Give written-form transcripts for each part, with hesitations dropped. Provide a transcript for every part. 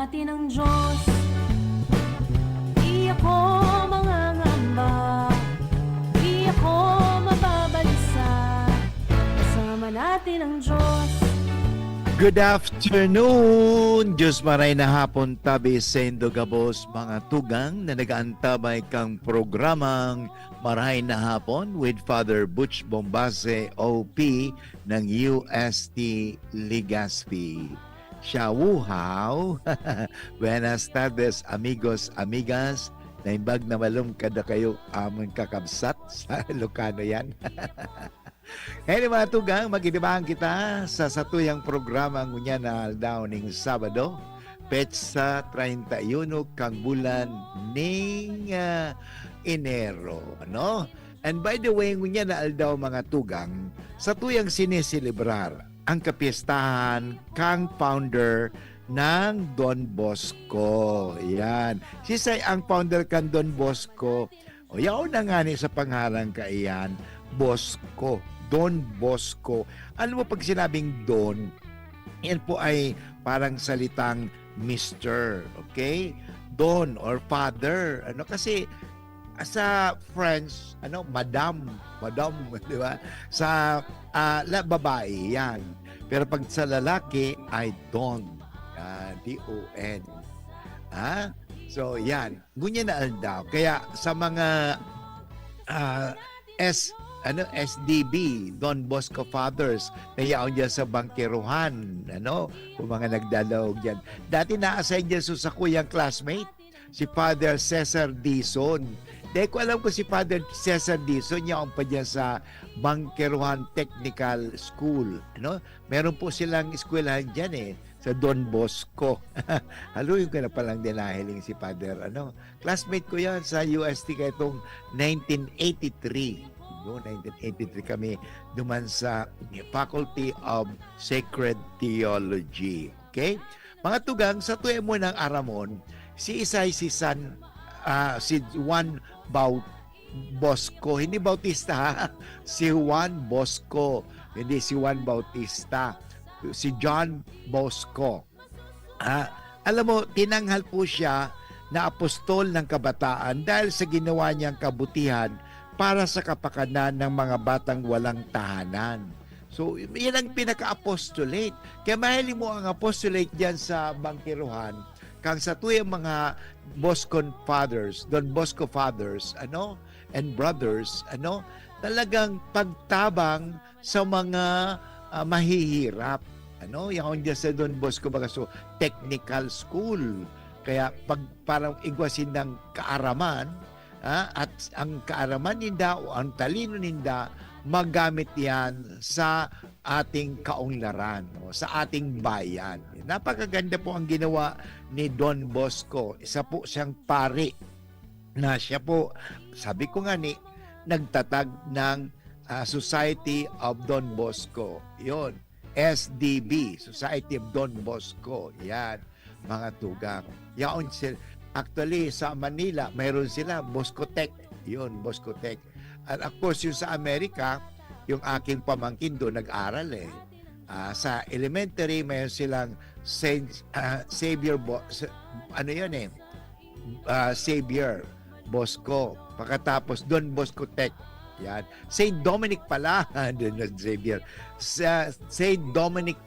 natin ang Diyos. Di ako mangangamba, di ako mababalisa. Kasama natin ang Diyos. Good afternoon! Diyos maray na hapon tabi sa Indogabos mga tugang na nag-aantabay kang programang Maray na Hapon with Father Butch Bombase OP ng UST Legazpi. Shawuhaw! Buenas tardes amigos, amigas. Naimbag na malum kada kayo amon kakabsat sa Ilocano yan. Ngayon mga tugang, maginibahan kita sa satuyang programa ngunya na aldaw ning Sabado, petsa 31 kang bulan ning Enero, no? And by the way, ngunya na aldaw mga tugang, satuyang siniselebrar ang kapistahan kang founder ng Don Bosco. Yan. Sisay ang founder kang Don Bosco. O yaw na nga ni sa pangalan ka iyan, Bosco. Don Bosco. Ano mo pag sinabing Don, yan po ay parang salitang Mr. Okay? Don or Father. Ano kasi sa French, Madam, di ba? Sa babae, yan. Pero pag sa lalaki ay Don. D-O-N. So, yan. Ngunya na aldaw. Kaya sa mga SDB, Don Bosco Fathers, nayaon dyan sa bangkeruhan, kung mga nagdalawag dyan. Dati na-assign dyan sa kuyang classmate, si Father Cesar Dizon. Dahil ko alam ko si Father Cesar Dizon, yaon pa dyan sa Bangkeruhan Technical School. Meron po silang eskwelahan dyan sa Don Bosco. Haluin ko na palang dinahiling si Father. Classmate ko yan sa UST kaya itong 1983. 1983 kami duman sa Faculty of Sacred Theology. Okay? Mga tugang, sa tuwi mo ng Aramon, si Juan Bosco. Hindi Bautista ha? Si Juan Bosco. Hindi si Juan Bautista. Si John Bosco. Alam mo, tinanghal po siya na apostol ng kabataan dahil sa ginawa niyang kabutihan para sa kapakanan ng mga batang walang tahanan. So, yan ang pinaka-apostolate. Kaya mahiling mo ang apostolate dyan sa bangkiruhan, kang sa tuyang mga Bosco Fathers, Don Bosco Fathers, and brothers, talagang pagtabang sa mga mahihirap. Yung dyan sa Don Bosco, so, technical school. Kaya parang igwasin ng kaaraman, at ang kaaraman ninda o ang talino ninda, magamit yan sa ating kaunlaran, sa ating bayan. Napakaganda po ang ginawa ni Don Bosco. Isa po siyang pari na siya po, sabi ko nga nagtatag ng Society of Don Bosco. Yun, SDB, Society of Don Bosco. Yan, mga tugang. Yaon sila. Actually, sa Manila, mayroon sila, Boscotec. Yun, Boscotec. At of course, yung sa Amerika, yung aking pamangkin doon nag-aral sa elementary, mayroon silang Xavier Xavier Bosco. Pagkatapos, Don Boscotec. Yan. St. Dominic pala. Doon na Xavier. St. Dominic,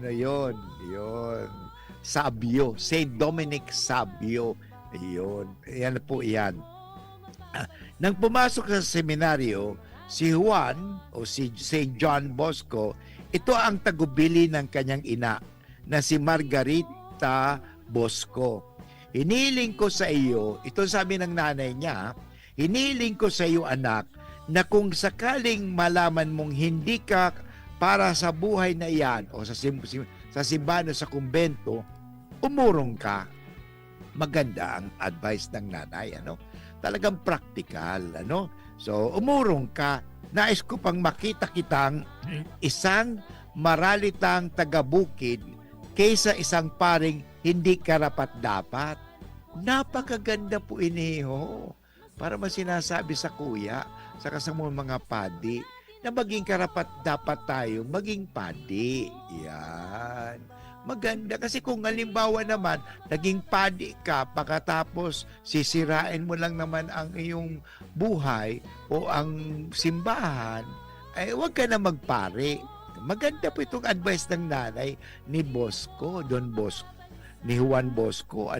yun. Sabio, St. Dominic Sabio. Iyon. Yan po yan. Nang pumasok sa seminaryo, si Juan o si St. John Bosco, ito ang tagubili ng kanyang ina na si Margarita Bosco. Hiniling ko sa iyo, ito sabi ng nanay niya, hiniling ko sa iyo anak, na kung sakaling malaman mong hindi ka para sa buhay na iyan o sa simbahan o sa kumbento, umurong ka. Maganda ang advice ng nanay, Talagang practical, So, umurong ka. Nais ko pang makita kitang isang maralitang taga-bukid kaysa isang paring hindi karapat-dapat. Napakaganda po iniho. Para masinasabi sa kuya, sa kasamang mga padi, na maging karapat-dapat tayo maging padi. Yan. maganda. Kasi kung halimbawa naman, naging padi ka, pagkatapos sisirain mo lang naman ang iyong buhay o ang simbahan, ay huwag ka na magpare. Maganda po itong advice ng nanay ni Bosco, Don Bosco, ni Juan Bosco.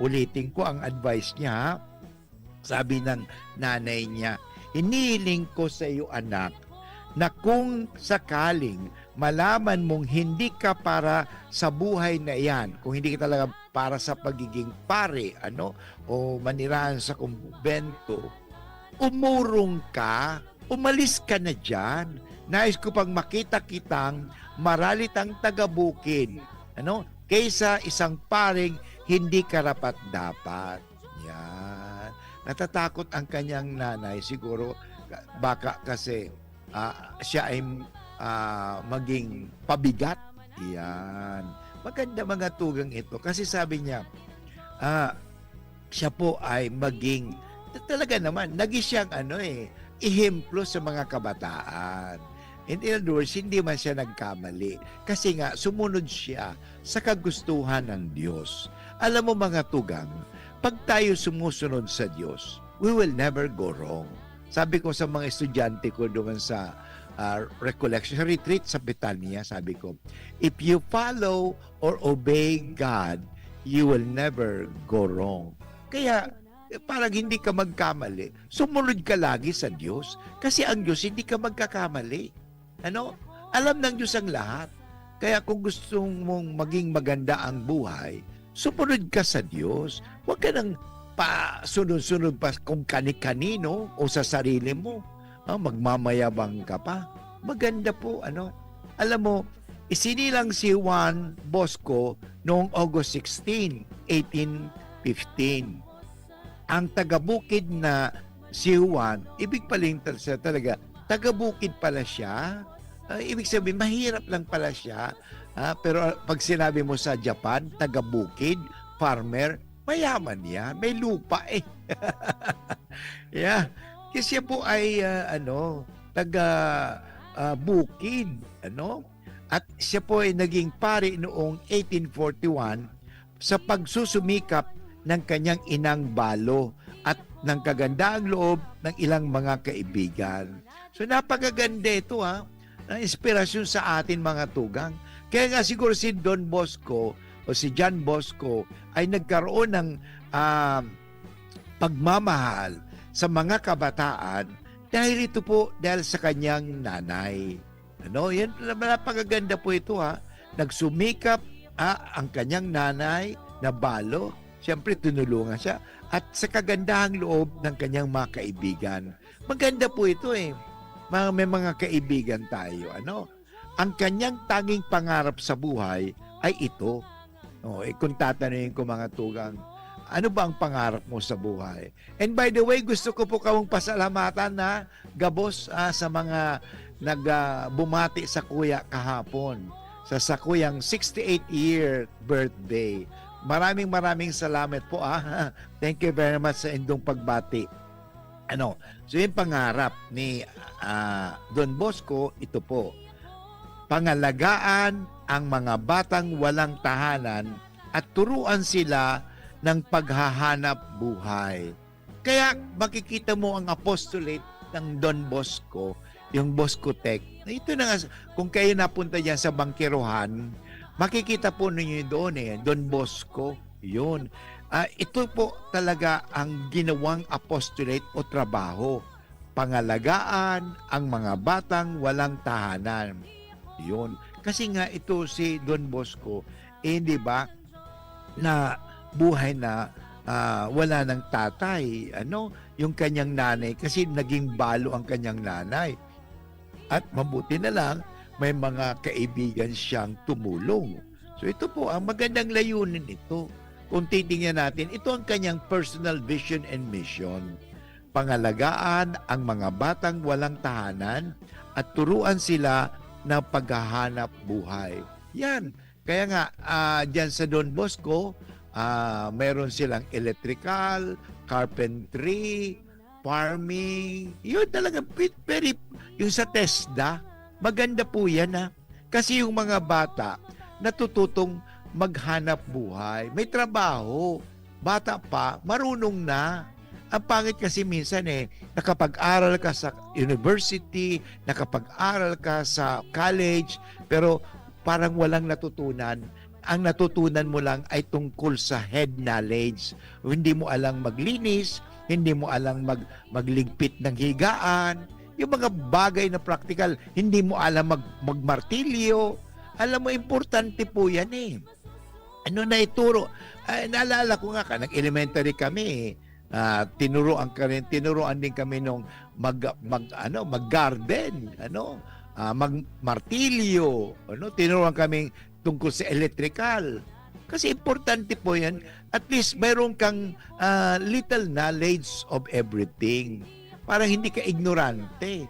Ulitin ko ang advice niya, ha? Sabi ng nanay niya, inihiling ko sa iyo anak, na kung sakaling malaman mong hindi ka para sa buhay na iyan, kung hindi ka talaga para sa pagiging pare, o manirahan sa kumbento, umurong ka, umalis ka na dyan. Nais ko pang makita kitang maralitang taga-bukid, kaysa isang paring hindi karapat-dapat. Yan. Natatakot ang kanyang nanay, siguro baka kasi siya ay maging pabigat. Yan. Maganda mga tugang ito kasi sabi niya, siya po ay maging, talaga naman, naging siyang ihemplo sa mga kabataan. In other words, hindi man siya nagkamali. Kasi nga, sumunod siya sa kagustuhan ng Diyos. Alam mo mga tugang, pag tayo sumusunod sa Diyos, we will never go wrong. Sabi ko sa mga estudyante ko doon sa recollection, sa retreat sa Betania, sabi ko, if you follow or obey God, you will never go wrong. Kaya, parang hindi ka magkamali, sumunod ka lagi sa Diyos. Kasi ang Diyos, hindi ka magkakamali. Alam ng Diyos ang lahat. Kaya kung gusto mong maging maganda ang buhay, sumunod ka sa Diyos. Huwag ka nang sunod-sunod pa kung kani-kanino o sa sarili mo. Magmamayabang ka pa. Maganda po, Alam mo, isinilang si Juan Bosco noong August 16, 1815. Ang taga-bukid na si Juan, ibig paling talaga, taga-bukid pala siya. Ibig sabihin, mahirap lang pala siya. Pero pag sinabi mo sa Japan, taga-bukid, farmer, mayaman yan. May lupa eh. Yeah. Kasi siya po ay taga-bukid. At siya po ay naging pari noong 1841 sa pagsusumikap ng kanyang inang Balo at ng kagandaang loob ng ilang mga kaibigan. So napakaganda ito, ng inspirasyon sa atin mga tugang. Kaya nga siguro si Don Bosco o si John Bosco ay nagkaroon ng pagmamahal sa mga kabataan dahil ito po dahil sa kanyang nanay. Yan, napakaganda po ito, Nagsumikap ang kanyang nanay na Balo. Siyempre tinulungan siya at sa kagandahang loob ng kanyang mga kaibigan. Maganda po ito may mga kaibigan tayo. Ang kanyang tanging pangarap sa buhay ay ito. Kung tatanungin ko mga tugang, ano ba ang pangarap mo sa buhay? And by the way, gusto ko po kawang pasalamatan na gabos sa mga nagbumati sa kuya kahapon sa kuyang 68-year birthday. Maraming salamat po. Thank you very much sa indong pagbati. So yung pangarap ni Don Bosco, ito po. Pangalagaan ang mga batang walang tahanan at turuan sila ng paghahanap buhay. Kaya makikita mo ang apostolate ng Don Bosco, yung Bosco Tech. Ito na nga, kung kayo napunta dyan sa Bangkiruhan, makikita po ninyo doon Don Bosco, yun. Ito po talaga ang ginawang apostolate o trabaho. Pangalagaan ang mga batang walang tahanan. Yun. Kasi nga ito si Don Bosco, di ba, na buhay na wala ng tatay. Yung kanyang nanay, kasi naging Balo ang kanyang nanay. At mabuti na lang, may mga kaibigan siyang tumulong. So ito po, ang magandang layunin ito. Kung titingnan natin, ito ang kanyang personal vision and mission. Pangalagaan ang mga batang walang tahanan at turuan sila ng paghahanap buhay. Yan. Kaya nga, dyan sa Don Bosco, mayroon silang electrical, carpentry, farming. Yun talaga, very, yung sa TESDA, maganda po yan Kasi yung mga bata, natututong maghanap buhay. May trabaho. Bata pa, marunong na. Ang pangit kasi minsan nakapag-aral ka sa university, nakapag-aral ka sa college, pero parang walang natutunan. Ang natutunan mo lang ay tungkol sa head knowledge. Hindi mo alam maglinis, hindi mo alam magligpit ng higaan, yung mga bagay na practical, hindi mo alam magmartilyo. Alam mo, importante po yan Ano na ituro? Naalala ko nga, nag-elementary kami tinuruan din kami nung mag-garden, magmartilyo, tinuruan kami tungkol sa electrical. Kasi importante po 'yan. At least mayroon kang little knowledge of everything. Para hindi ka ignorante.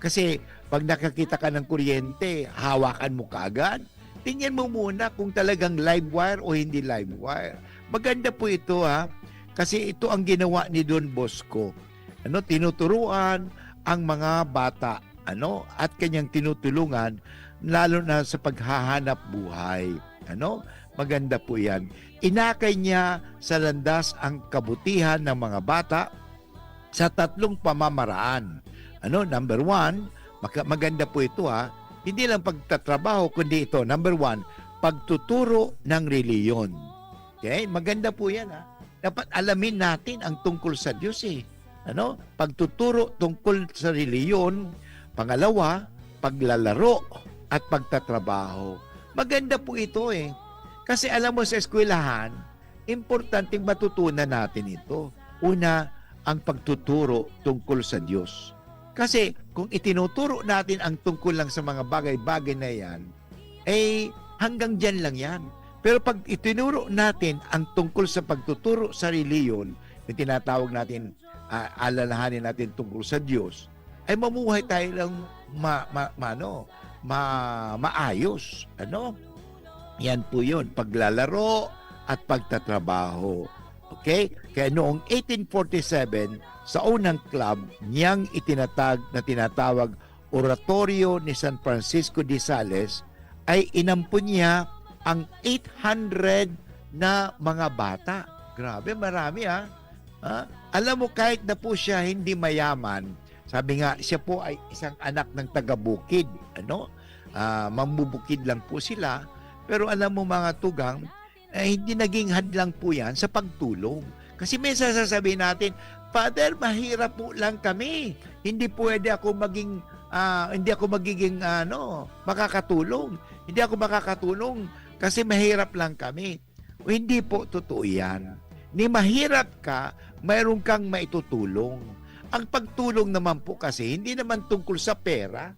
Kasi pag nakakita ka ng kuryente, hawakan mo kaagad. Tingnan mo muna kung talagang live wire o hindi live wire. Maganda po ito kasi ito ang ginawa ni Don Bosco. Tinuturuan ang mga bata, at kanyang tinutulungan lalo na sa paghahanap buhay. Maganda po 'yan. Inakay niya sa landas ang kabutihan ng mga bata sa 3 pamamaraan. Number 1, maganda po ito hindi lang pagtatrabaho kundi ito. Number 1, pagtuturo ng reliyon. Okay? Maganda po 'yan Dapat alamin natin ang tungkol sa Diyos Pagtuturo tungkol sa reliyon. Pangalawa, paglalaro at pagtatrabaho. Maganda po ito Kasi alam mo sa eskwelahan, importanteng matutunan natin ito. Una, ang pagtuturo tungkol sa Diyos. Kasi kung itinuturo natin ang tungkol lang sa mga bagay-bagay na yan, hanggang dyan lang yan. Pero pag itinuro natin ang tungkol sa pagtuturo sa reliyon, yung tinatawag natin, alalahanin natin tungkol sa Diyos, ay mamuhay tayo lang maayos. Yan po yun, paglalaro at pagtatrabaho. Okay? Kaya noong 1847, sa unang club, niyang itinatag na tinatawag Oratorio ni San Francisco de Sales, ay inampun niya ang 800 na mga bata. Grabe, marami Alam mo, kahit na po siya hindi mayaman, sabi nga, siya po ay isang anak ng taga-bukid. Mambubukid lang po sila. Pero alam mo mga tugang, hindi naging hadlang po yan sa pagtulong. Kasi may sasabihin natin, Father, mahirap po lang kami. Hindi pwede ako magiging makakatulong. Hindi ako makakatulong kasi mahirap lang kami. Hindi po totoo yan. Ni mahirap ka, mayroon kang maitutulong. Ang pagtulong naman po kasi, hindi naman tungkol sa pera.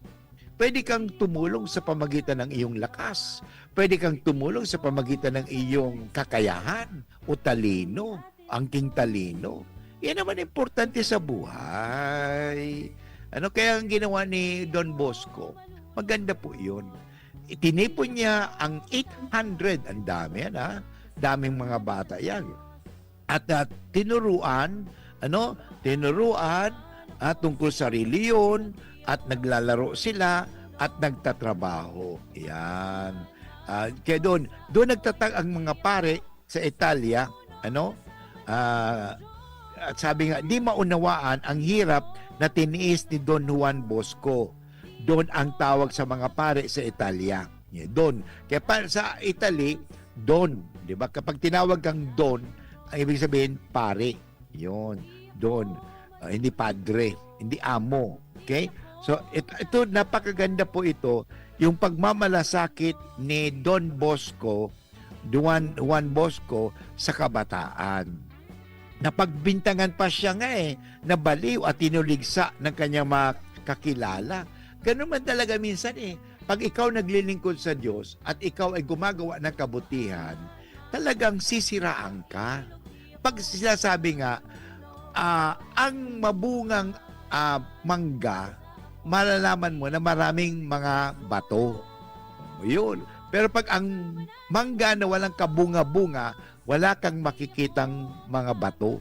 Pwede kang tumulong sa pamagitan ng iyong lakas. Pwede kang tumulong sa pamagitan ng iyong kakayahan o talino, angking talino. Yan naman importante sa buhay. Kaya ang ginawa ni Don Bosco, maganda po yun. Itinipon niya ang 800, ang dami daming mga bata yan. At tinuruan tungkol sa reliyon at naglalaro sila at nagtatrabaho. Yan. Kaya doon nagtatag ang mga pare sa Italia, at sabi nga, di maunawaan ang hirap na tiniis ni Don Juan Bosco. Don ang tawag sa mga pare sa Italia. Don. Kaya sa Italy, Don. Di ba? Kapag tinawag kang Don, ang ibig sabihin, pare. Yun. Don. Hindi padre. Hindi amo. Okay? So, ito napakaganda po ito. Yung pagmamalasakit ni Don Bosco, Juan Bosco, sa kabataan. Napagbintangan pa siya nga nabaliw at tinuligsa ng kanyang mga kakilala. Ganun man talaga minsan Pag ikaw naglilingkod sa Diyos at ikaw ay gumagawa ng kabutihan, talagang sisiraan ka. Pag sinasabi nga, ang mabungang mangga, malalaman mo na maraming mga bato. Yun. Pero pag ang mangga na walang kabunga-bunga, wala kang makikitang mga bato.